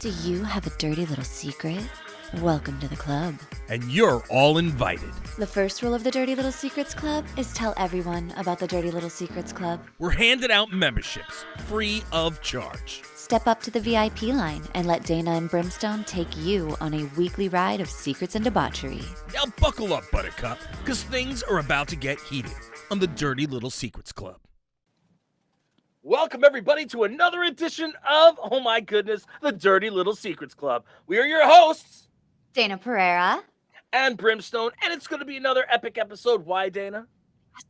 Do you have a dirty little secret? Welcome to the club. And you're all invited. The first rule of the Dirty Little Secrets Club is tell everyone about the Dirty Little Secrets Club. We're handing out memberships, free of charge. Step up to the VIP line and let Dayna and Brimstone take you on a weekly ride of secrets and debauchery. Now buckle up, Buttercup, because things are about to get heated on the Dirty Little Secrets Club. Welcome, everybody, to another edition of, oh my goodness, the Dirty Little Secrets Club. We are your hosts, Dayna Pereira. And Brimstone, and it's going to be another epic episode. Why, Dayna?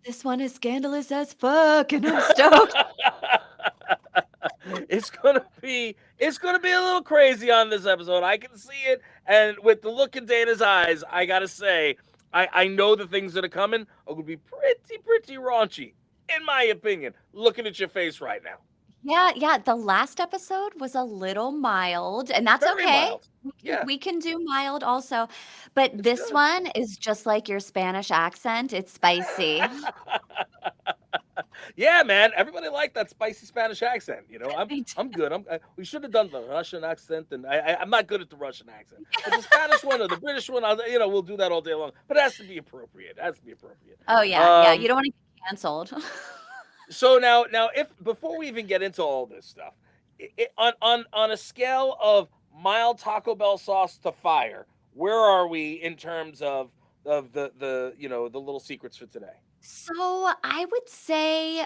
This one is scandalous as fuck, and I'm stoked. It's gonna be a little crazy on this episode. I can see it, and with the look in Dana's eyes, I gotta say, I know the things that are coming are gonna be pretty raunchy, in my opinion. Looking at your face right now. Yeah. The last episode was a little mild, and that's Very okay. mild. Yeah. We can do mild also. But It's this good. one is just like your Spanish accent. It's spicy. Yeah, man. Everybody liked that spicy Spanish accent. You know, Me too. I'm good. We should have done the Russian accent, and I'm not good at the Russian accent. But the Spanish one or the British one, we'll do that all day long. But it has to be appropriate. Oh, yeah. Um, You don't want to get canceled. So now, if before we even get into all this stuff, on a scale of mild Taco Bell sauce to fire, where are we in terms of the little secrets for today? So I would say,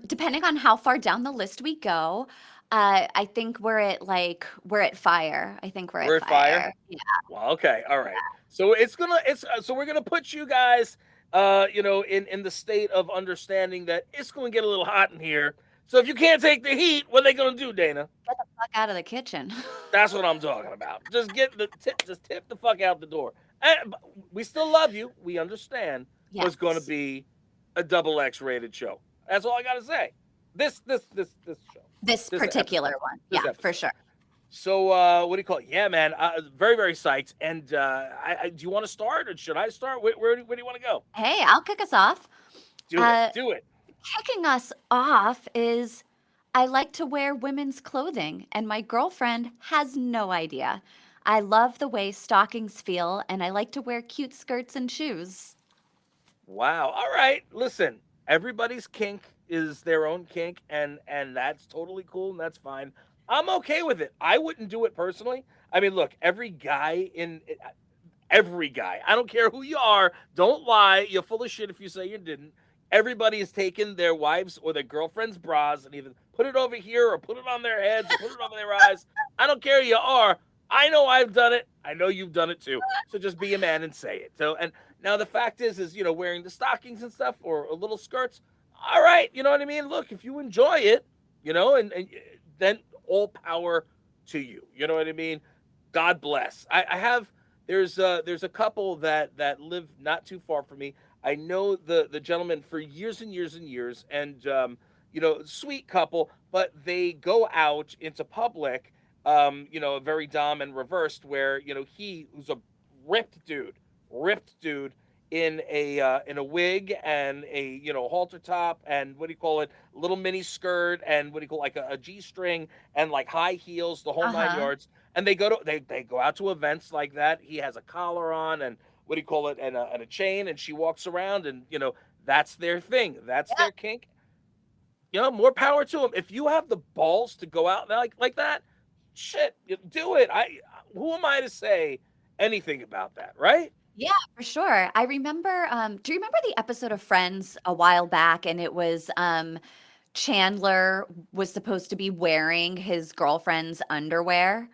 depending on how far down the list we go, I think we're at fire. I think we're We're at at fire? fire. Yeah. Well, okay, all right. So we're gonna put you guys, in the state of understanding that it's gonna get a little hot in here. So if you can't take the heat, what are they gonna do, Dayna? Get the fuck out of the kitchen. That's what I'm talking about. Just tip the fuck out the door. And we still love you. We understand. Yes. It's going to be a double X rated show. That's all I got to say. This show. This particular episode. one. This Yeah, episode. for sure. So what do you call it? Yeah, man. Very, very psyched. And do you want to start or should I start? Where do you want to go? Hey, I'll kick us off. Do it. Kicking us off is I like to wear women's clothing, and my girlfriend has no idea. I love the way stockings feel, and I like to wear cute skirts and shoes. Wow. All right. Listen, everybody's kink is their own kink, and that's totally cool, and that's fine. I'm okay with it. I wouldn't do it personally. I mean, look, every guy, I don't care who you are, don't lie. You're full of shit if you say you didn't. Everybody has taken their wives' or their girlfriend's bras and either put it over here or put it on their heads or put it over their eyes. I don't care who you are. I know I've done it. I know you've done it too. So just be a man and say it. So, and now the fact is, wearing the stockings and stuff or little skirts. All right. You know what I mean? Look, if you enjoy it, and then all power to you. You know what I mean? God bless. There's a couple that live not too far from me. I know the gentleman for years and years and years, and sweet couple, but they go out into public, very dom and reversed, where he who's a ripped dude in a wig and a halter top and little mini skirt and like a G-string and like high heels, the whole nine yards, and they go out to events like that. He has a collar on and and a chain, and she walks around, and that's their thing. That's their kink. More power to them. If you have the balls to go out like that, shit, do it. Who am I to say anything about that, right? Yeah, for sure. I remember, do you remember the episode of Friends a while back? And it was Chandler was supposed to be wearing his girlfriend's underwear.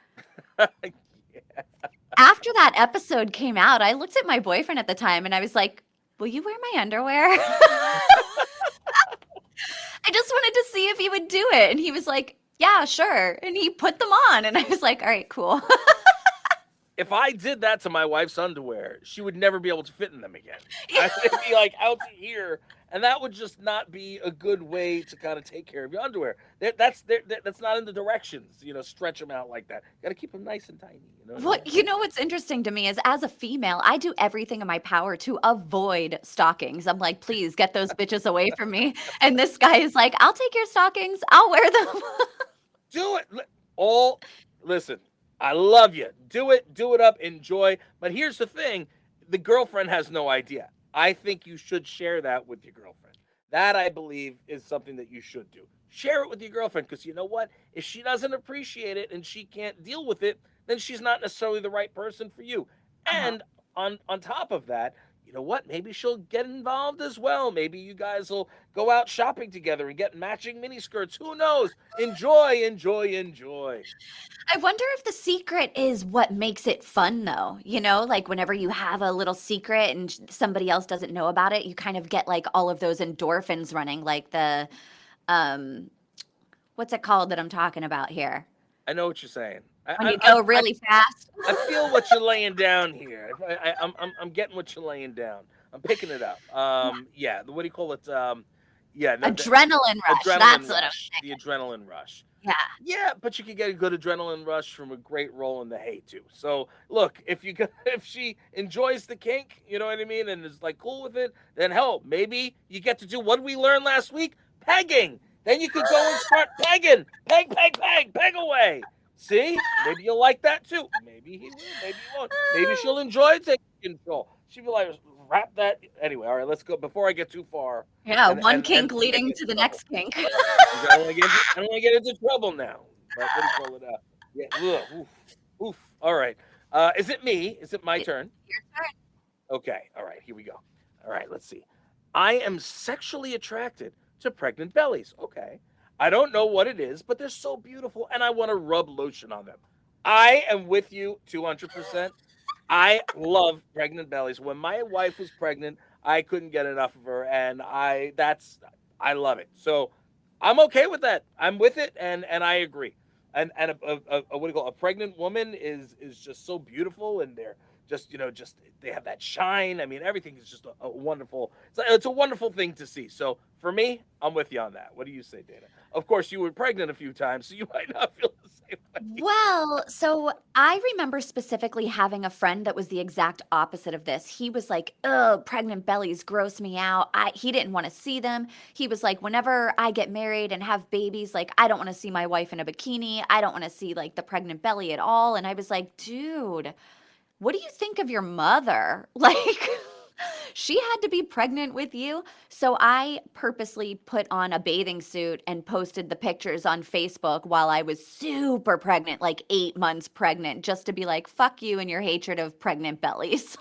After that episode came out, I looked at my boyfriend at the time and I was like, will you wear my underwear? I just wanted to see if he would do it. And he was like, yeah, sure. And he put them on. And I was like, all right, cool. If I did that to my wife's underwear, she would never be able to fit in them again. I'd be like out to here, and that would just not be a good way to kind of take care of your underwear. That's not in the directions, stretch them out like that. Got to keep them nice and tiny. Well, what's interesting to me is as a female, I do everything in my power to avoid stockings. I'm like, please get those bitches away from me. And this guy is like, I'll take your stockings. I'll wear them. Do it. Listen, I love you. Do it up, enjoy. But here's the thing, the girlfriend has no idea. I think you should share that with your girlfriend. That I believe is something that you should do. Share it with your girlfriend because you know what? If she doesn't appreciate it and she can't deal with it, then she's not necessarily the right person for you. Uh-huh. And on top of that, you know what? Maybe she'll get involved as well. Maybe you guys will go out shopping together and get matching mini skirts. Who knows? Enjoy, enjoy, enjoy. I wonder if the secret is what makes it fun, though. You know, like whenever you have a little secret and somebody else doesn't know about it, you kind of get like all of those endorphins running, like the, um, what's it called that I'm talking about here? I know what you're saying. When you go really fast. I feel what you're laying down here. I'm getting what you're laying down. I'm picking it up. Yeah. What do you call it? Yeah. No, Adrenaline rush. That's what I'm the adrenaline rush. Yeah. Yeah, but you can get a good adrenaline rush from a great roll in the hay too. So look, if she enjoys the kink, you know what I mean, and is like cool with it, then hell, maybe you get to do what we learned last week, pegging. Then you could go and start pegging, peg away. See, maybe you'll like that too. Maybe he will, maybe he won't. Maybe she'll enjoy taking control. She'll be like, wrap that. Anyway, all right, let's go. Before I get too far. Yeah, one kink leading to the next kink. I don't want to get into trouble now. But what do you call it? Yeah. Ugh, oof. All right. Is it me? Is it my turn? Your turn. Okay. All right. Here we go. All right. Let's see. I am sexually attracted to pregnant bellies. Okay. I don't know what it is, but they're so beautiful, and I want to rub lotion on them. I am with you 200%. I love pregnant bellies. When my wife was pregnant, I couldn't get enough of her, and I love it. So I'm okay with that. I'm with it, and I agree. And what do you call it? A pregnant woman is just so beautiful, and they're just they have that shine. I mean, everything is just a wonderful. It's a wonderful thing to see. So for me, I'm with you on that. What do you say, Dana? Of course, you were pregnant a few times, so you might not feel the same way. Well, so I remember specifically having a friend that was the exact opposite of this. He was like, "Oh, pregnant bellies gross me out." He didn't want to see them. He was like, "Whenever I get married and have babies, like I don't want to see my wife in a bikini. I don't want to see like the pregnant belly at all." And I was like, "Dude, what do you think of your mother?" Like, she had to be pregnant with you. So I purposely put on a bathing suit and posted the pictures on Facebook while I was super pregnant, like 8 months pregnant, just to be like, fuck you and your hatred of pregnant bellies.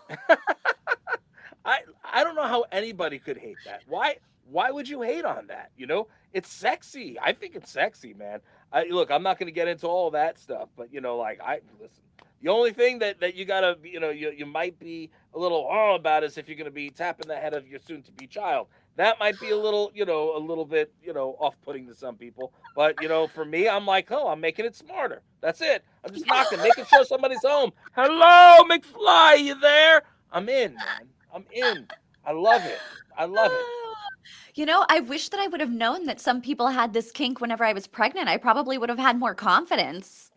I don't know how anybody could hate that. Why would you hate on that? You know, it's sexy. I think it's sexy, man. Look, I'm not going to get into all that stuff, but like I listen. The only thing that you gotta, you might be a little about is if you're gonna be tapping the head of your soon-to-be child. That might be a little bit, off-putting to some people. But for me, I'm like, oh, I'm making it smarter. That's it. I'm just knocking, making sure somebody's home. Hello, McFly, you there? I'm in, man. I'm in. I love it. I love it. I wish that I would have known that some people had this kink whenever I was pregnant. I probably would have had more confidence.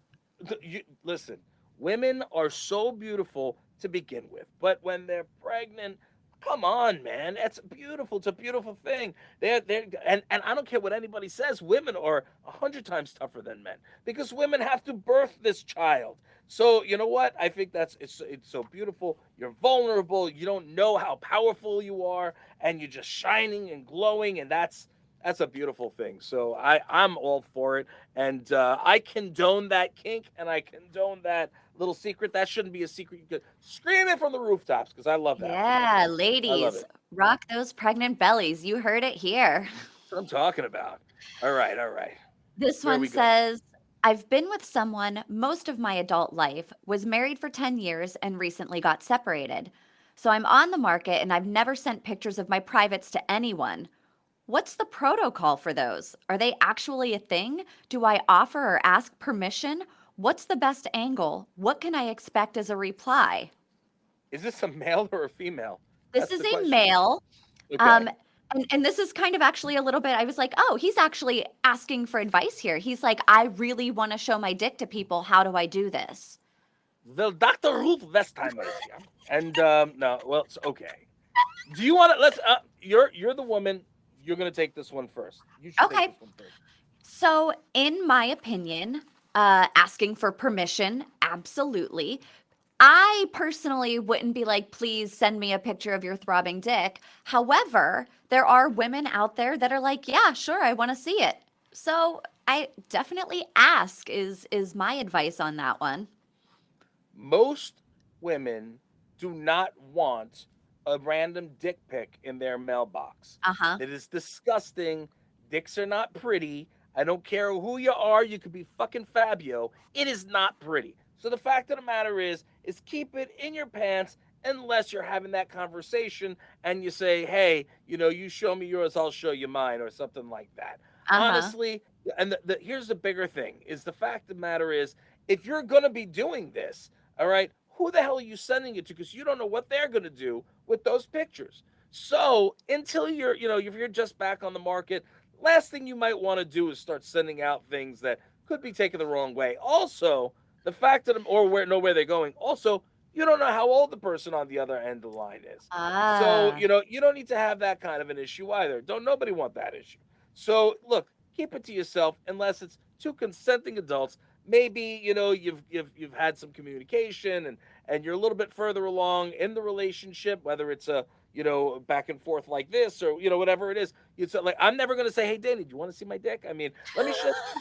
Listen. Women are so beautiful to begin with, but when they're pregnant, come on, man, that's beautiful. It's a beautiful thing. And I don't care what anybody says. Women are 100 times tougher than men because women have to birth this child. So you know what? I think it's so beautiful. You're vulnerable. You don't know how powerful you are, and you're just shining and glowing, and that's a beautiful thing. So I'm all for it, and I condone that kink, and I condone that little secret. That shouldn't be a secret. You could scream it from the rooftops because I love that. Yeah, I love ladies, it. rock those pregnant bellies. You heard it here. That's what I'm talking about. All right. This Where one we go? says, I've been with someone most of my adult life, was married for 10 years, and recently got separated. So I'm on the market and I've never sent pictures of my privates to anyone. What's the protocol for those? Are they actually a thing? Do I offer or ask permission? What's the best angle? What can I expect as a reply? Is this a male or a female? This That's is the a question. male. Okay. And this is kind of actually a little bit, I was like, oh, he's actually asking for advice here. He's like, I really want to show my dick to people. How do I do this? The Dr. Ruth Westheimer is here. And no, well, it's okay. Do you want to? Let's. You're the woman. You're gonna take this one first. You should Okay. take this one first. So, in my opinion, Asking for permission, absolutely. I personally wouldn't be like, please send me a picture of your throbbing dick. However, there are women out there that are like, yeah, sure, I want to see it. So I definitely ask is my advice on that one. Most women do not want a random dick pic in their mailbox. Uh-huh. It is disgusting. Dicks are not pretty. I don't care who you are. You could be fucking Fabio. It is not pretty. So the fact of the matter is keep it in your pants unless you're having that conversation and you say, hey, you show me yours, I'll show you mine, or something like that. Uh-huh. Honestly, and here's the bigger thing is the fact of the matter is if you're going to be doing this, all right, who the hell are you sending it to? Because you don't know what they're going to do with those pictures. So until if you're just back on the market, last thing you might want to do is start sending out things that could be taken the wrong way. Also, the fact that know where they're going. Also, you don't know how old the person on the other end of the line is. So, Ah. you don't need to have that kind of an issue either. Don't nobody want that issue. So, look, keep it to yourself unless it's two consenting adults. Maybe, you've had some communication and you're a little bit further along in the relationship, whether it's a back and forth like this or whatever it is. You say like, I'm never gonna say, hey Dana, do you want to see my dick? I mean, let me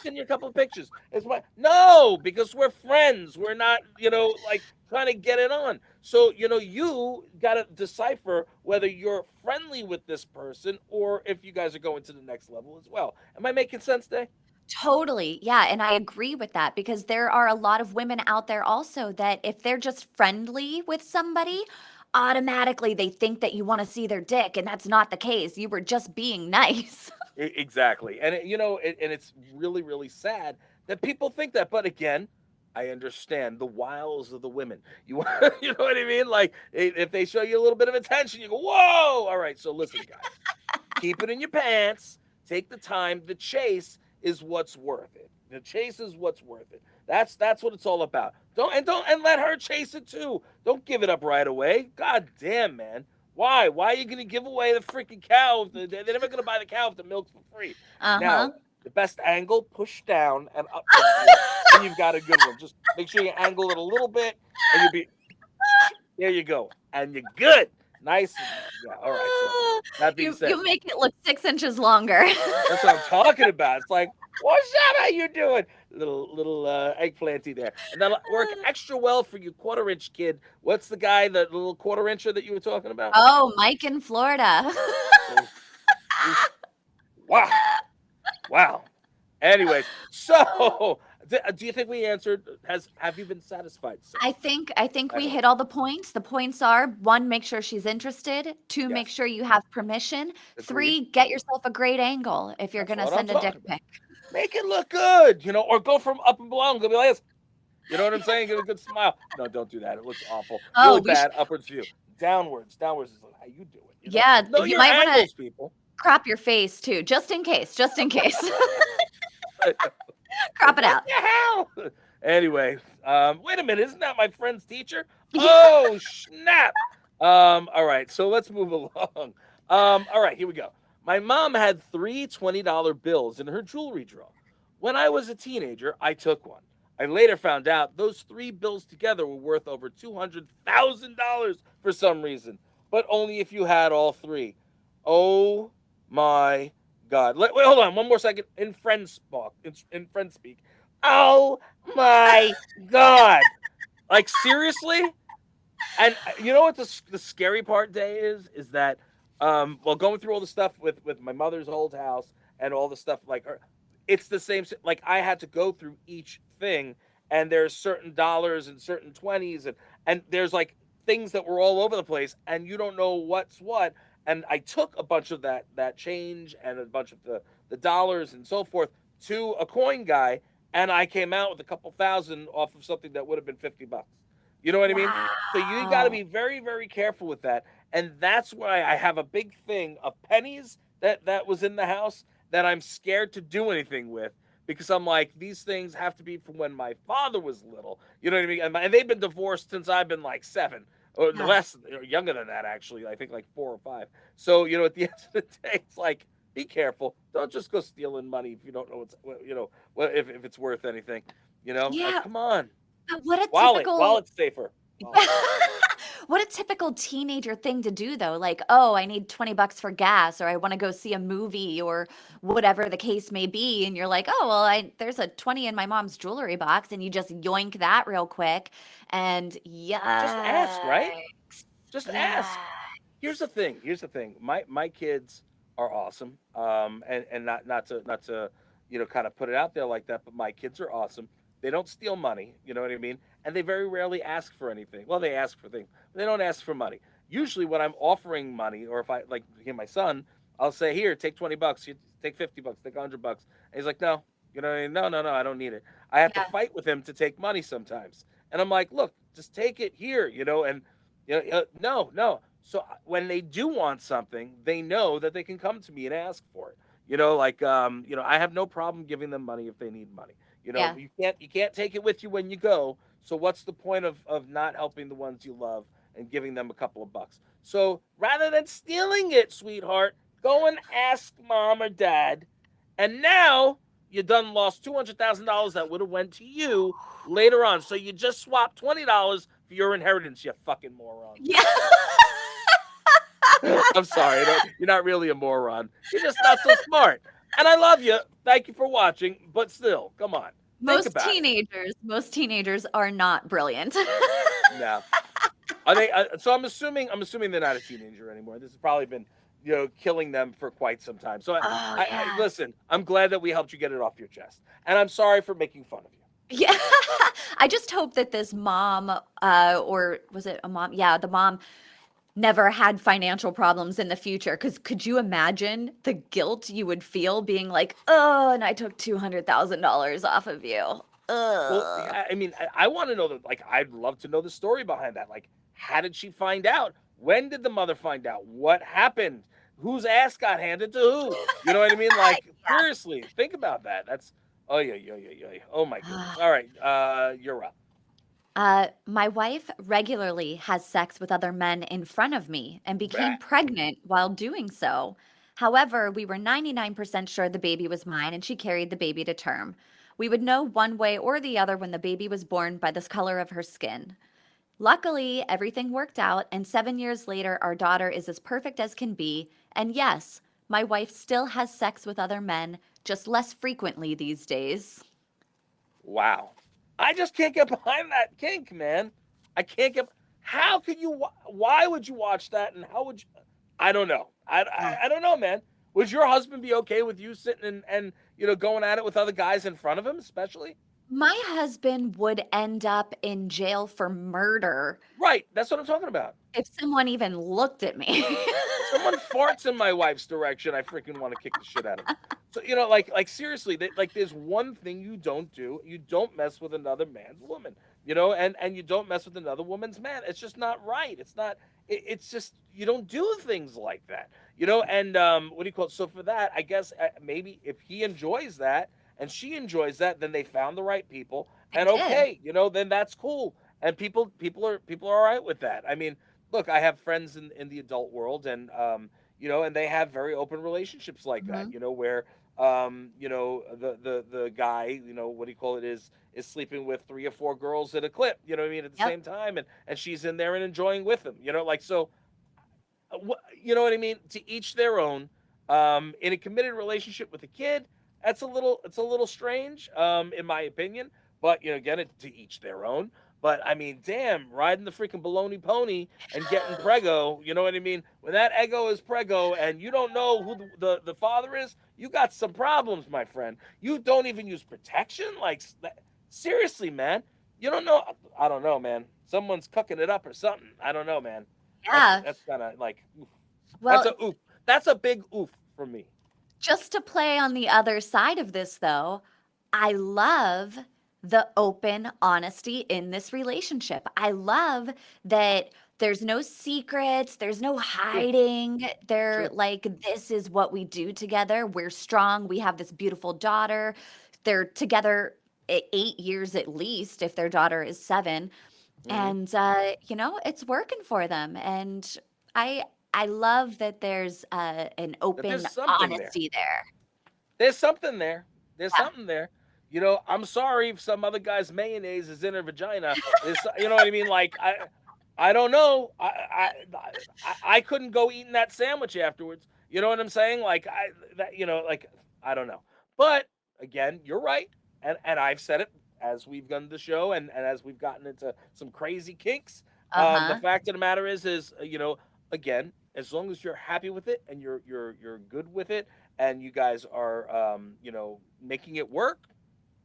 send you a couple of pictures. It's my no, because we're friends. We're not, like trying to get it on. So, you gotta decipher whether you're friendly with this person or if you guys are going to the next level as well. Am I making sense, Day? Totally. Yeah, and I agree with that because there are a lot of women out there also that if they're just friendly with somebody, automatically they think that you want to see their dick, and that's not the case. You were just being nice. Exactly. And and it's really really sad that people think that. But again, I understand the wiles of the women. You you know what I mean? Like if they show you a little bit of attention, you go, "Whoa!" All right. So listen, guys, keep it in your pants. Take the time. The chase is what's worth it. The chase is what's worth it. That's what it's all about. Don't let her chase it too. Don't give it up right away. God damn, man. Why? Why are you going to give away the freaking cow? They're never going to buy the cow if the milk's for free. Uh-huh. Now, the best angle, push down and up from here. And you've got a good one. Just make sure you angle it a little bit, and you'll be there. You go, and you're good. Nice. Yeah. All right. So that being said, You make it look 6 inches longer. that's what I'm talking about. It's like, what's up? How you doing? Little eggplanty there, and that'll work extra well for you, quarter-inch kid. What's the guy, the little quarter-incher that you were talking about? Oh, Mike in Florida. Oof, oof. Wow, wow. Anyways, so do you think we answered? Have you been satisfied? Sir? I think I we hope. hit all the points. The points are: 1, make sure she's interested; 2, make Yes. sure you have permission; Agreed. 3, get yourself a great angle if you're That's gonna what I'm send a dick talking about. pic. Make it look good, or go from up and below and go be like this. You know what I'm saying? Give a good smile. No, don't do that. It looks awful. Oh, Really we should bad. Upwards view. Downwards is like how you do it. yeah, Know you your might wanna angles, people. crop your face too, just in case, just in case. Like, Crop it what out. the hell? Anyway, wait a minute. Isn't that my friend's teacher? Yeah. Oh, snap. All right. So let's move along. All right. Here we go. My mom had three $20 bills in her jewelry drawer. When I was a teenager, I took one. I later found out those three bills together were worth over $200,000 for some reason, but only if you had all three. Oh my God. Wait, hold on. One more second. In friend speak. In friend speak. Oh my God. Like, seriously? And you know what the scary part, Day, is that, well, going through all the stuff with my mother's old house and all the stuff like her, it's the same. Like, I had to go through each thing, and there's certain dollars and certain 20s, and there's like things that were all over the place, and you don't know what's what. And I took a bunch of that change and a bunch of the dollars and so forth to a coin guy, and I came out with a couple thousand off of something that would have been $50. You know what I mean? So you got to Wow. be very, very careful with that. And that's why I have a big thing of pennies that was in the house that I'm scared to do anything with because I'm like, these things have to be from when my father was little. You know what I mean? And they've been divorced since I've been like 7 or Yeah. less, or younger than that, actually. I think like 4 or 5. So, at the end of the day, it's like, be careful. Don't just go stealing money if you don't know if it's worth anything. Like Yeah, come on, but what a wallet, typical wallet's safer. Wallet. what a typical teenager thing to do though. Like, "Oh, I need 20 bucks for gas," or "I wanna go see a movie," or whatever the case may be, and you're like, "Oh, well, I there's a 20 in my mom's jewelry box," and you just yoink that real quick, and Just ask, right? yikes. Just ask. Here's the Yikes. thing. Here's the thing. My kids are awesome. And not to kind of put it out there like that, but my kids are awesome. They don't steal money. You know what I mean? And they very rarely ask for anything. Well, they ask for things, but they don't ask for money. Usually, when I'm offering money, or if I like my son, I'll say, "Here, take 20 bucks. You take 50 bucks. Take 100 bucks." And he's like, "No, what I mean? No, no, no. I don't need it." I have to Yeah, fight with him to take money sometimes, and I'm like, "Look, just take it here," and no, no. So when they do want something, they know that they can come to me and ask for it. I have no problem giving them money if they need money. yeah, You can't take it with you when you go. So what's the point of not helping the ones you love and giving them a couple of bucks? So rather than stealing it, sweetheart, go and ask mom or dad. And now you done lost $200,000 that would have went to you later on. So you just swapped $20 for your inheritance, you fucking moron. yeah. I'm sorry. You're not really a moron. You're just not so smart. And I love you. Thank you for watching. But still, come on. Think about it. Most teenagers are not brilliant. No. Are they? So I'm assuming they're not a teenager anymore. This has probably been, killing them for quite some time. So Oh, I yeah. listen. I'm glad that we helped you get it off your chest, and I'm sorry for making fun of you. Yeah. I just hope that this mom, or was it a mom? Yeah, the mom never had financial problems in the future. Because could you imagine the guilt you would feel being like, "Oh, and I took $200,000 off of you. Well, Ugh." I mean, I want to know that. Like, I'd love to know the story behind that. Like, how did she find out? When did the mother find out? What happened? Whose ass got handed to who? You know what I mean? Like, seriously, think about that. That's oh yeah, yeah, yeah, yeah. Oh my goodness. Yeah. All right, you're up. My wife regularly has sex with other men in front of me and became Bah. pregnant while doing so. However, we were 99% sure the baby was mine and she carried the baby to term. We would know one way or the other when the baby was born by the color of her skin. Luckily, everything worked out, and 7 years later, our daughter is as perfect as can be. And yes, my wife still has sex with other men, just less frequently these days. Wow. I just can't get behind that kink, man. I can't get. How could you? Why would you watch that? And how would you? I don't know. I don't know, man. Would your husband be okay with you sitting and going at it with other guys in front of him, especially? My husband would end up in jail for murder Right. That's what I'm talking about. if someone even looked at me. Someone farts in my wife's direction, I freaking want to kick the shit out of him. So like seriously, like there's one thing you don't do: you don't mess with another man's woman, and you don't mess with another woman's man. It's just not right. It's not. It's just you don't do things like that. And what do you call it? So for that, I guess maybe if he enjoys that and she enjoys that, then they found the right people, I and did. okay, then that's cool, and people are all right with that. I mean, look, I have friends in the adult world, and they have very open relationships like that, Mhm. where the guy, what do you call it, is sleeping with three or four girls at a clip, you know what I mean, at the Yep. same time, and she's in there and enjoying with him, like so. You know what I mean? To each their own. In a committed relationship with a kid, it's a little strange, in my opinion. But again, to each their own. But I mean, damn, riding the freaking baloney pony and getting prego. You know what I mean? When that ego is prego, and you don't know who the father is, you got some problems, my friend. You don't even use protection. Like seriously, man. You don't know. I don't know, man. Someone's cooking it up or something. I don't know, man. That's Yeah. that's kind of like oof. That's Well, a oof. That's a big oof for me. just to play on the other side of this, though, I love the open honesty in this relationship. I love that there's no secrets, there's no True, hiding. They're true. like, this is what we do together. We're strong. We have this beautiful daughter. They're together 8 years at least, if their daughter is 7. Hmm. And, it's working for them. And I, I love that there's an But there's open something there. honesty there. There's something there. There's Yeah. something there. I'm sorry if some other guy's mayonnaise is in her vagina. You know what I mean? Like I don't know. I couldn't go eating that sandwich afterwards. You know what I'm saying? Like I don't know. But again, you're right, and I've said it as we've done the show, and as we've gotten into some crazy kinks. The Uh-huh. fact of the matter is again, as long as you're happy with it and you're good with it, and you guys are making it work,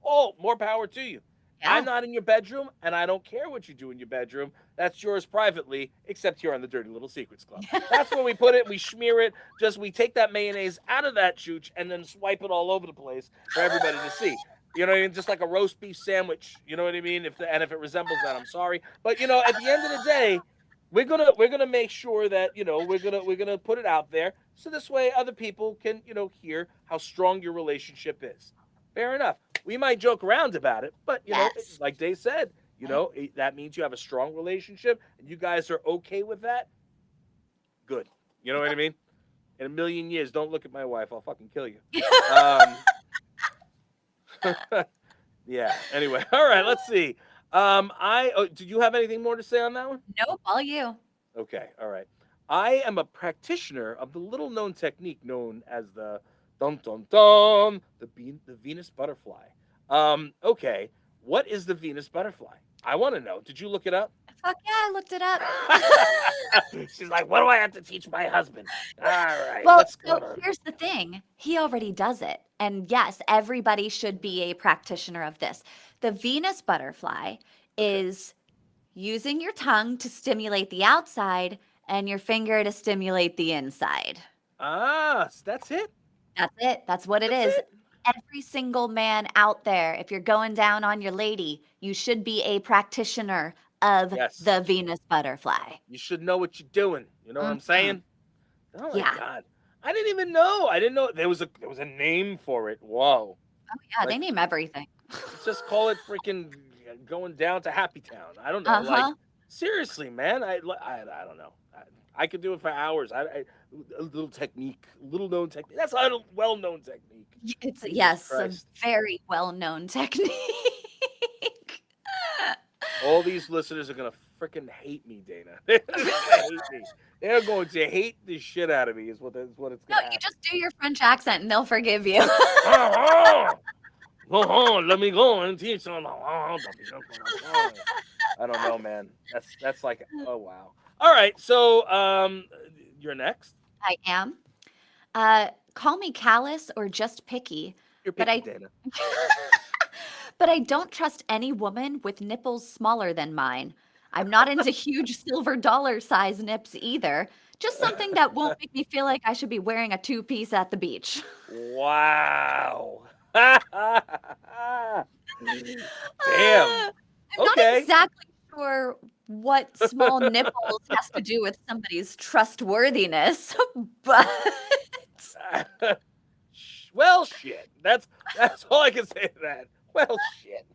oh, more power to you. I'm Yeah. not in your bedroom, and I don't care what you do in your bedroom. That's yours privately, except here on the Dirty Little Secrets Club. That's where we put it. We smear it. We take that mayonnaise out of that chooch and then swipe it all over the place for everybody to see. You know what I mean? Just like a roast beef sandwich. You know what I mean? If it resembles that, I'm sorry. But at the end of the day, we're gonna make sure that we're gonna put it out there so this way other people can hear how strong your relationship is. Fair enough. We might joke around about it, but Yes. like Dave said, Right. that means you have a strong relationship and you guys are okay with that. Good. You know what I mean? In a million years, don't look at my wife. I'll fucking kill you. Um, yeah. Anyway, all right. Let's see. Did you have anything more to say on that one? Nope, all you. Okay. All right. I am a practitioner of the little known technique known as the dun dun dun the Venus butterfly. Okay. What is the Venus butterfly? I want to know. Did you look it up? Fuck yeah, I looked it up. She's like, what do I have to teach my husband? All right, Well, let's go so to. here's the thing. He already does it. And yes, everybody should be a practitioner of this. The Venus butterfly Okay. is using your tongue to stimulate the outside and your finger to stimulate the inside. So that's it. That's it. That's what it That's is. it. Every single man out there, if you're going down on your lady, you should be a practitioner of Yes. the Venus butterfly. You should know what you're doing. You know what I'm Mhm. saying? Oh my Yeah. god. I didn't even know. I didn't know there was a name for it. Whoa. Oh, yeah, they Like name everything. let's just call it freaking going down to Happy Town. I don't know. Like Uh-huh. seriously, man. I don't know. I could do it for hours. A little technique, little known technique. That's a well known technique. It's Jesus yes, a Christ. very well-known technique. All these listeners are gonna freaking hate me, Dana. They're gonna hate me. They're going to hate the shit out of me. Is what it's No, gonna you happen. just do your French accent and they'll forgive you. Oh, let me go and teach them. I don't know, man. That's like, oh wow. All right, so you're next. I am. Call me callous or just picky, You're but picky, I Dana. but I don't trust any woman with nipples smaller than mine. I'm not into huge silver dollar size nips either. Just something that won't make me feel like I should be wearing a two-piece at the beach. Wow. Damn. I'm not Okay. exactly sure what small nipples has to do with somebody's trustworthiness, but Well, shit. That's all I can say to that. Well, shit.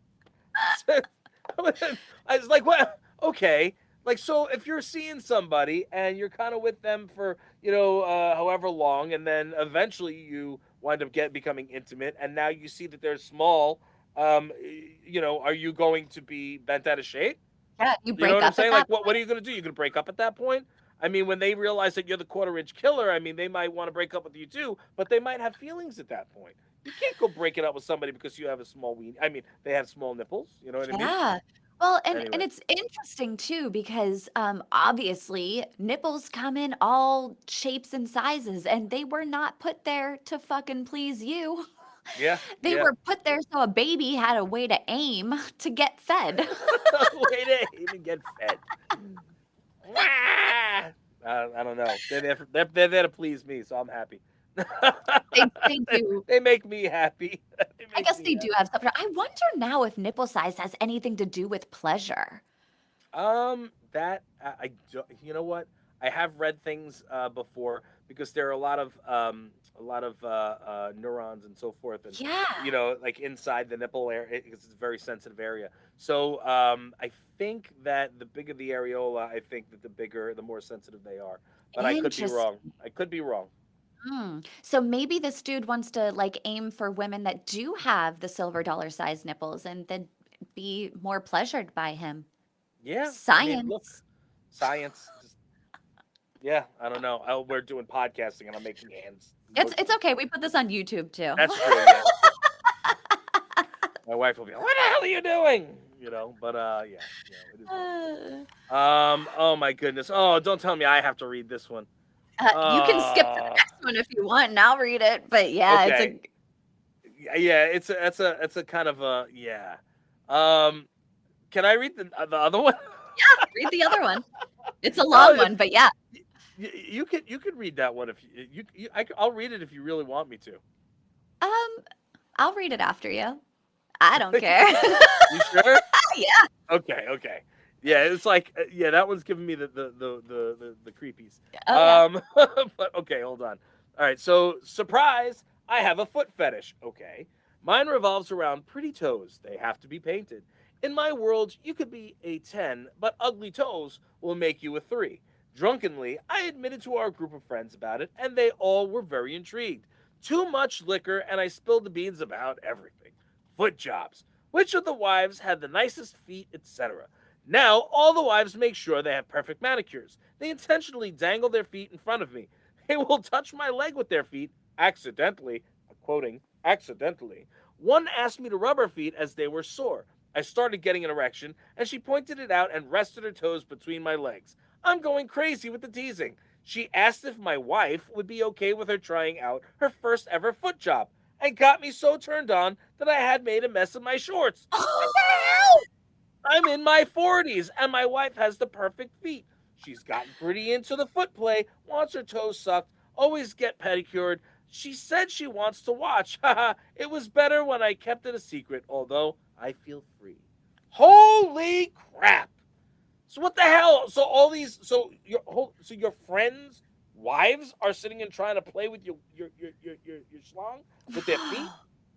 I was like, what? Okay. Like, so if you're seeing somebody and you're kind of with them for, however long, and then eventually you wind up becoming intimate, and now you see that they're small, are you going to be bent out of shape? yeah, you You know break what I'm up at saying? Like, that what point. are you going to do? You're going to break up at that point? I mean, when they realize that you're the quarter-inch killer, I mean, they might want to break up with you too, but they might have feelings at that point. You can't go break it up with somebody because you have a small ween. I mean, they have small nipples. You know what I mean? Yeah. Well, and Anyway. it's interesting too because obviously nipples come in all shapes and sizes and they were not put there to fucking please you. Yeah. They Yeah. were put there so a baby had a way to aim to get fed. Way to even get fed. I don't know. They're there to please me, so I'm happy. They do. They make me happy. They I make guess me they do happy. have stuff. I wonder now if nipple size has anything to do with pleasure. That I do, you know what? I have read things before because there are a lot of neurons and so forth, and Yeah. like inside the nipple area because it's a very sensitive area. So I think that the bigger the areola, I think that the more sensitive they are. But I could be wrong. Interesting. I could be wrong. So maybe this dude wants to like aim for women that do have the silver dollar size nipples and then be more pleasured by him. Yeah, I mean, look, Science. science. Just, yeah, I don't know. We're doing podcasting, and I'm making hands It's motions. okay. We put this on YouTube too. That's true. Yeah, my wife will be like, "What the hell are you doing?" But yeah, it is what it is. Uh, Oh my goodness. Oh, don't tell me I have to read this one. you can skip to the Uh, next one if you want, and I'll read it. But yeah, it's okay. a Yeah, it's a kind of a yeah. Um, can I read the other one? read the other one. It's a No, long one, but yeah. you could read that one if I'll read it if you really want me to. Um, I'll read it after you. I don't care. You sure? Yeah. Okay. Yeah, it's like yeah, that one's giving me the creepies. Oh yeah. But okay, hold on. All right, so surprise, I have a foot fetish. Okay, mine revolves around pretty toes. They have to be painted. In my world, you could be a 10, but ugly toes will make you a 3. Drunkenly, I admitted to our group of friends about it, and they all were very intrigued. Too much liquor, and I spilled the beans about everything. Foot jobs. Which of the wives had the nicest feet, etc. Now, all the wives make sure they have perfect manicures. They intentionally dangle their feet in front of me. They will touch my leg with their feet, accidentally, quoting, accidentally. One asked me to rub her feet as they were sore. I started getting an erection, and she pointed it out and rested her toes between my legs. I'm going crazy with the teasing. She asked if my wife would be okay with her trying out her first ever foot job, and got me so turned on that I had made a mess of my shorts. What the hell? I'm in my 40s and my wife has the perfect feet. She's gotten pretty into the foot play, wants her toes sucked, always get pedicured. She said she wants to watch. Haha, it was better when I kept it a secret, although I feel free. Holy crap. So what the hell? So all these so your friends' wives are sitting and trying to play with your schlong with their feet? What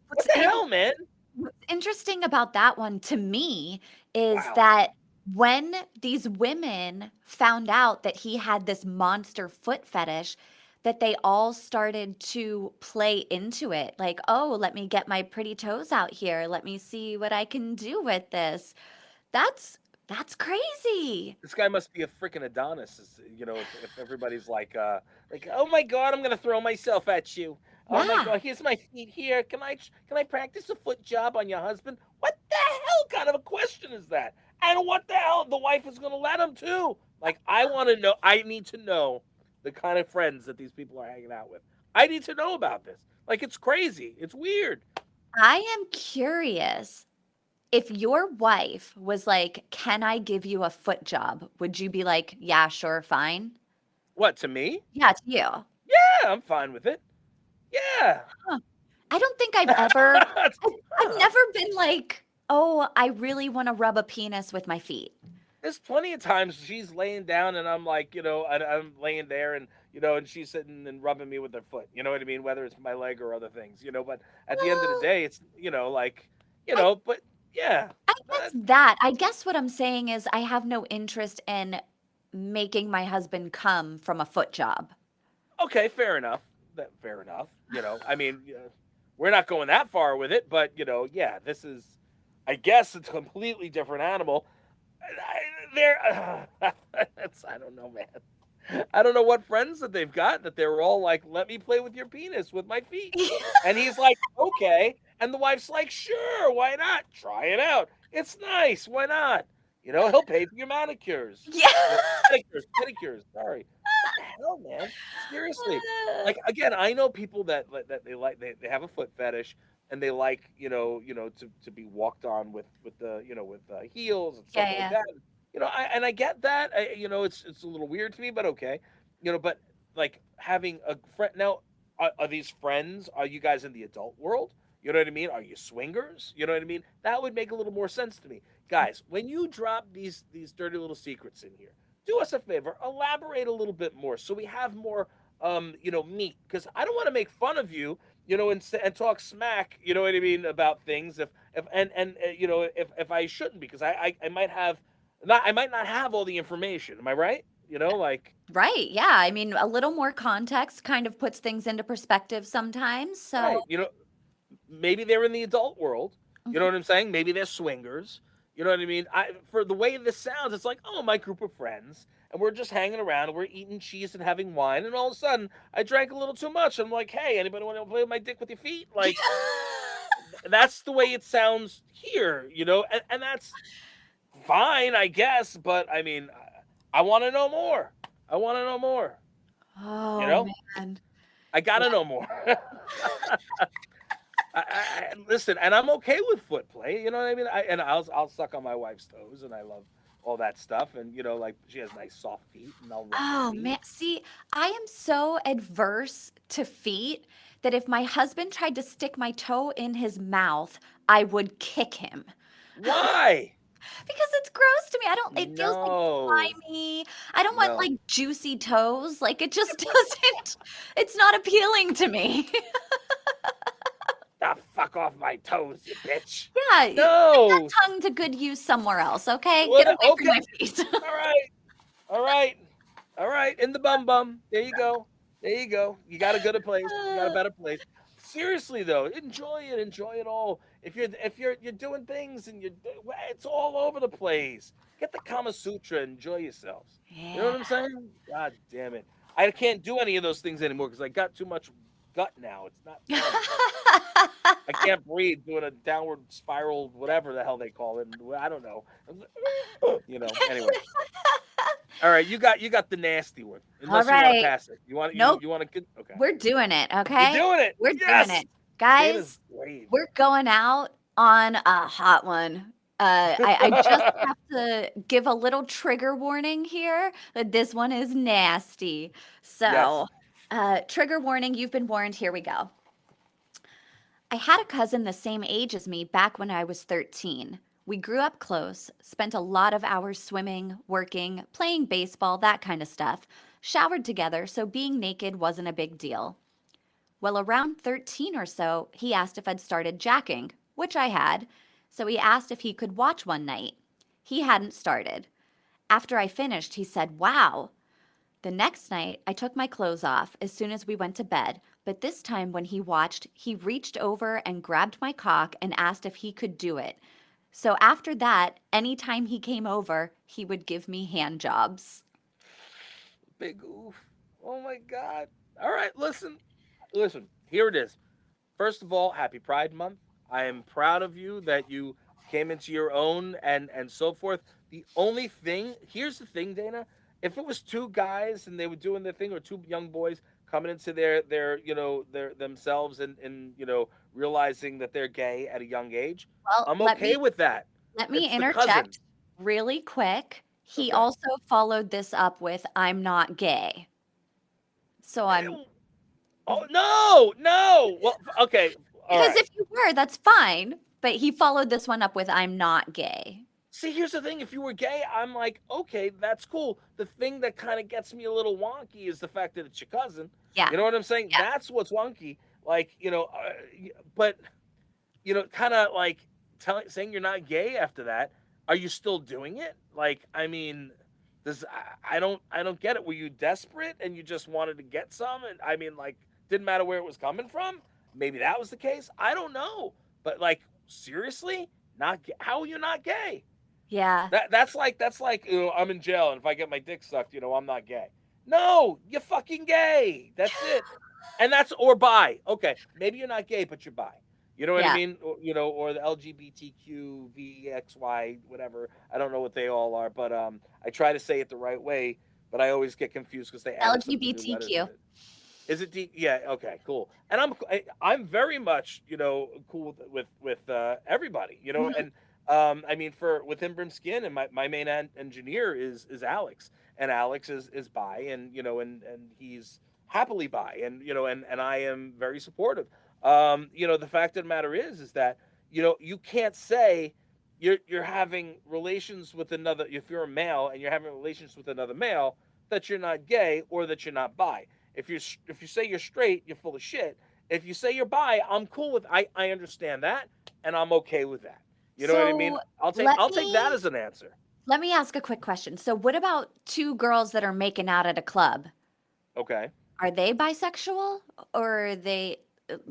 What's the in hell, man? What's interesting about that one to me is Wow. that when these women found out that he had this monster foot fetish, that they all started to play into it. Like, oh, let me get my pretty toes out here. Let me see what I can do with this. That's that's crazy. This guy must be a freaking Adonis, if everybody's like, oh my god, I'm gonna throw myself at you. Oh my Yeah. god, here's my feet here. Can I practice a foot job on your husband? What the hell kind of a question is that? And what the hell, the wife is gonna let him too? Like, I want to know. I need to know the kind of friends that these people are hanging out with. I need to know about this. Like, it's crazy. It's weird. I am curious if your wife was like, "Can I give you a foot job?" Would you be like, "Yeah, sure, fine?" What, to me? Yeah, to you. Yeah, I'm fine with it. Yeah. Huh. I don't think I've never been like, "Oh, I really wanna rub a penis with my feet." There's plenty of times she's laying down and I'm like, and I'm laying there and and she's sitting and rubbing me with her foot. You know what I mean? Whether it's my leg or other things. But at the end of the Well, day, it's I but yeah. I Uh, guess that I guess what I'm saying is I have no interest in making my husband come from a foot job. okay, fair enough. Fair enough. I mean, we're not going that far with it, but yeah, this is, I guess, it's a completely different animal. There, I don't know, man. I don't know what friends that they've got that they're all like, "Let me play with your penis with my feet," and he's like, "Okay," and the wife's like, "Sure, why not? Try it out. It's nice. Why not? He'll pay for your manicures, Yeah. pedicures. Sorry, what the hell, man? Seriously, like again, I know people that they have a foot fetish and they like to be walked on with the with heels and stuff Yeah, like yeah. that. I get that. It's a little weird to me, but okay. But like having a friend now, are these friends? Are you guys in the adult world? You know what I mean? Are you swingers? You know what I mean? That would make a little more sense to me, guys. When you drop these dirty little secrets in here, do us a favor, elaborate a little bit more so we have more meat, because I don't want to make fun of you, and talk smack, you know what I mean, about things if and if I shouldn't, because I might have not I might not have all the information. Am I right? Like, Right. Yeah. I mean, a little more context kind of puts things into perspective sometimes. So, right, maybe they're in the adult world. You know mhm. what I'm saying? Maybe they're swingers. You know what I mean? For the way this sounds, it's like, oh, my group of friends, and we're just hanging around, and we're eating cheese and having wine, and all of a sudden, I drank a little too much. I'm like, hey, anybody want to play with my dick with your feet? Like, that's the way it sounds here, and that's fine, I guess. But I mean, I want to know more. I want to know more. You Oh, know, man. I Yeah. gotta know more. Listen, and I'm okay with foot play. You know what I mean? I'll suck on my wife's toes, and I love all that stuff. And like she has nice soft feet, and I'll rub her Oh, feet. man. See, I am so adverse to feet that if my husband tried to stick my toe in his mouth, I would kick him. Why? Because it's gross to me. I don't it feels like No, slimy. I don't want, no. like, juicy toes. Like, it just doesn't it's not appealing to me. The fuck off my toes, you bitch. Yeah, put that No. tongue to good use somewhere else, okay? Get What? away from Okay. my feet. All right. All right. All right. In the bum bum. There you go. There you go. You got a good place. You got a better place. Seriously though, enjoy it. Enjoy it all. If you're doing things and it's all over the place. Get the Kama Sutra. Enjoy yourselves. You know Yeah. what I'm saying? God damn it. I can't do any of those things anymore because I got too much gut now. It's not fun. I can't breathe doing a downward spiral, whatever the hell they call it. I don't know. Anyway. All right, you got the nasty one. All Unless you want to right. pass it. You Nope, want to get okay. we're doing it, We're okay? doing it. We're doing Yes. it. Dana's Guys, brave. we're going out on a hot one. I just have to give a little trigger warning here that this one is nasty. Yes. So, trigger warning, you've been warned. Here we go. I had a cousin the same age as me back when I was 13. We grew up close, spent a lot of hours swimming, working, playing baseball, that kind of stuff. Showered together, so being naked wasn't a big deal. Well, around 13 or so, he asked if I'd started jacking, which I had. So he asked if he could watch one night. He hadn't started. After I finished, he said, "Wow." The next night, I took my clothes off as soon as we went to bed, but this time when he watched, he reached over and grabbed my cock and asked if he could do it. So after that, anytime he came over, he would give me hand jobs. Big oof. Oh my God. All right, listen. Here it is. First of all, happy Pride Month. I am proud of you that you came into your own and so forth. The only thing, here's the thing, Dana. If it was two guys and they were doing their thing, or two young boys coming into their themselves and realizing that they're gay at a young age, Well, I'm let okay me with that. let me It's the cousin. interject really quick. He Okay. also followed this up with "I'm not gay." So I'm Ew. Oh no, no. Well, okay. All because right. if you were, that's fine, but he followed this one up with "I'm not gay." See, here's the thing. If you were gay, I'm like, okay, that's cool. The thing that kind of gets me a little wonky is the fact that it's your cousin. Yeah, You know what I'm saying? yeah. That's what's wonky. Like, but kind of like saying you're not gay after that. Are you still doing it? Like, I mean, I don't get it. Were you desperate and you just wanted to get some? And I mean, like, didn't matter where it was coming from. Maybe that was the case. I don't know. But like, seriously, how are you not gay? Yeah. That's like I'm in jail, and if I get my dick sucked, I'm not gay. No, you're fucking gay. That's it. And that's or bi. Okay, maybe you're not gay, but you're bi. You know what I Yeah. mean? Or the LGBTQ VXY whatever. I don't know what they all are, but I try to say it the right way, but I always get confused because they added some new letters in LGBTQ. it. Is it D? Yeah. Okay. Cool. And I'm very much cool with everybody. Mhm. And I mean for within Brimskin and my main engineer is Alex, and Alex is bi, and and he's happily bi, and I am very supportive. The fact of the matter is that you can't say you're having relations with another, if you're a male and you're having relations with another male, that you're not gay or that you're not bi. If you say you're straight, you're full of shit. If you say you're bi, I'm cool with I understand that, and I'm okay with that. You know what I mean? So I'll take let I'll take that me as an answer. Let me ask a quick question. So what about two girls that are making out at a club? Okay. Are they bisexual or are they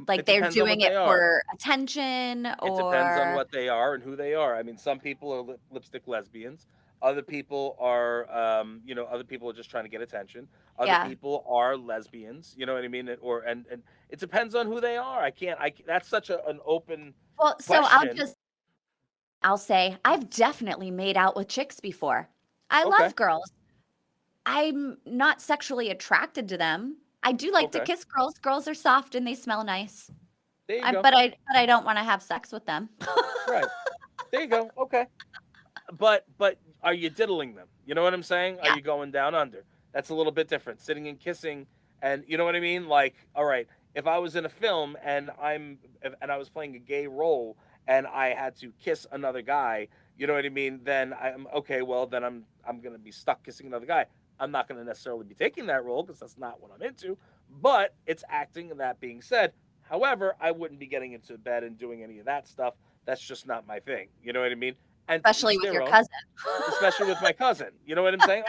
like It they're depends on doing what it they are. for attention It depends on or what they are and who they are. I mean, some people are lipstick lesbians. Other people are, other people are just trying to get attention. Other yeah. people are lesbians. You know what I mean? And it depends on who they are. That's such an open Well, so question. I'll say I've definitely made out with chicks before. I Okay. love girls. I'm not sexually attracted to them. I do like to Okay. kiss girls. Girls are soft and they smell nice. There you I go. but I but I don't wanna have sex with them. Right. There you go. Okay. But are you diddling them? You know what I'm saying? Are Yeah. you going down under? That's a little bit different. Sitting and kissing, and you know what I mean? Like, all right, if I was in a film and I was playing a gay role and I had to kiss another guy, you know what I mean? Then I'm okay. Well, then I'm gonna be stuck kissing another guy. I'm not gonna necessarily be taking that role because that's not what I'm into. But it's acting. And that being said, however, I wouldn't be getting into bed and doing any of that stuff. That's just not my thing. You know what I mean? And to Especially each with their your own, cousin. especially with my cousin. You know what I'm saying?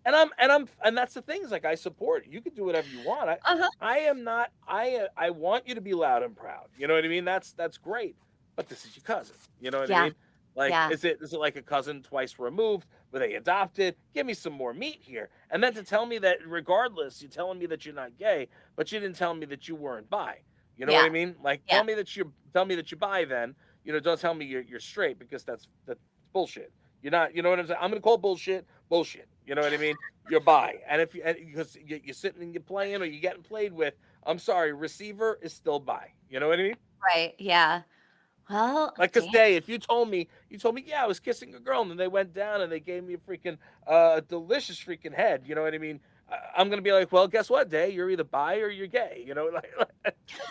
And that's the thing is like I support you. You can do whatever you want. Uh-huh. I am not. I want you to be loud and proud. You know what I mean? That's great. But this is your cousin. You know what I Yeah, mean? Like, yeah. is it like a cousin twice removed? Were they adopted? Give me some more meat here. And then to tell me that regardless, you're telling me that you're not gay, but you didn't tell me that you weren't bi. You know what I Yeah, mean? Like, yeah. tell me that you're bi. Then don't tell me you're straight because that's bullshit. You're not. You know what I'm saying? I'm gonna call bullshit bullshit. You know what I mean? You're bi, and if you because you're sitting and you're playing or you're getting played with, I'm sorry, receiver is still bi. You know what I mean? Right, yeah. Well, Like this damn. day, if you told me, yeah, I was kissing a girl, and then they went down and they gave me a freaking delicious freaking head. You know what I mean? I'm gonna be like, well, guess what, Day? You're either bi or you're gay. You know,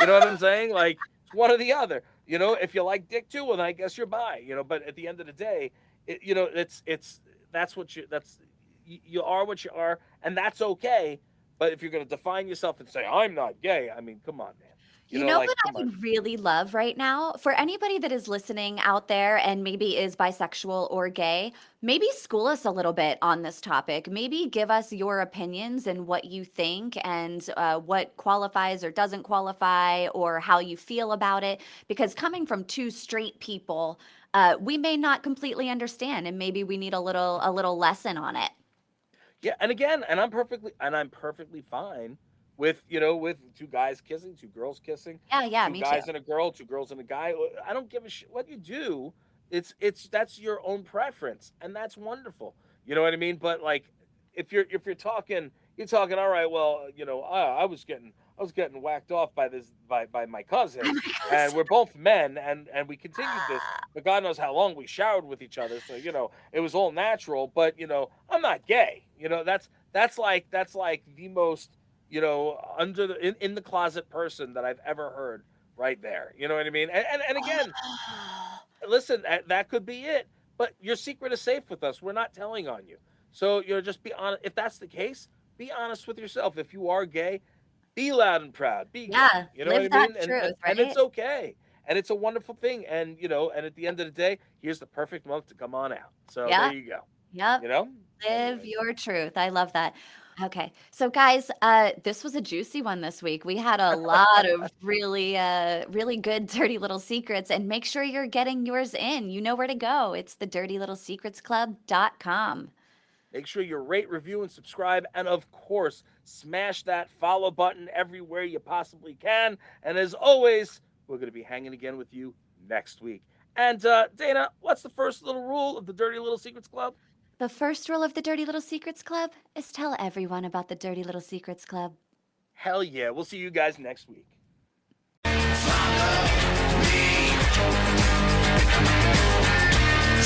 you know what I'm saying? Like it's one or the other. You know, if you like dick too, well, then I guess you're bi. You know, but at the end of the day, it's that's what you are what you are, and that's okay. But if you're gonna define yourself and say I'm not gay, I mean, come on, man. You know Like what I come on. would really love right now? For anybody that is listening out there and maybe is bisexual or gay, maybe school us a little bit on this topic. Maybe give us your opinions and what you think and what qualifies or doesn't qualify or how you feel about it. Because coming from two straight people, we may not completely understand and maybe we need a little lesson on it. Yeah, and again, I'm perfectly fine with with two guys kissing, two girls kissing, Yeah, yeah, two me too. guys and a girl, two girls and a guy. I don't give a shit what you do. It's that's your own preference, and that's wonderful. You know what I mean? But like, if you're talking, you're talking. All right, well, I was getting whacked off by by my cousin, and we're both men, and we continued this. But God knows how long we showered with each other, so it was all natural. But I'm not gay. That's like the most under in the closet person that I've ever heard right there. You know what I mean? And again, listen, that could be it. But your secret is safe with us. We're not telling on you. So just be honest. If that's the case, be honest with yourself. If you are gay, be loud and proud. Be gay. Yeah, You know what I live that mean? And truth, and, and it's right? okay. And it's a wonderful thing. And at the end of the day, here's the perfect month to come on out. So there Yeah, you go. yep. You know. Live Anyways, your truth. I love that. Okay. So guys, this was a juicy one this week. We had a lot of really good dirty little secrets and make sure you're getting yours in. You know where to go. It's the dirtylittlesecretsclub.com. make sure you rate, review, and subscribe. And of course, smash that follow button everywhere you possibly can. And as always, we're going to be hanging again with you next week. And Dana, what's the first little rule of the Dirty Little Secrets Club? The first rule of the Dirty Little Secrets Club is tell everyone about the Dirty Little Secrets Club. Hell yeah. We'll see you guys next week.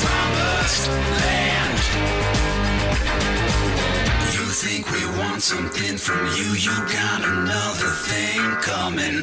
Promised land. You think we want something from you? You got another thing coming.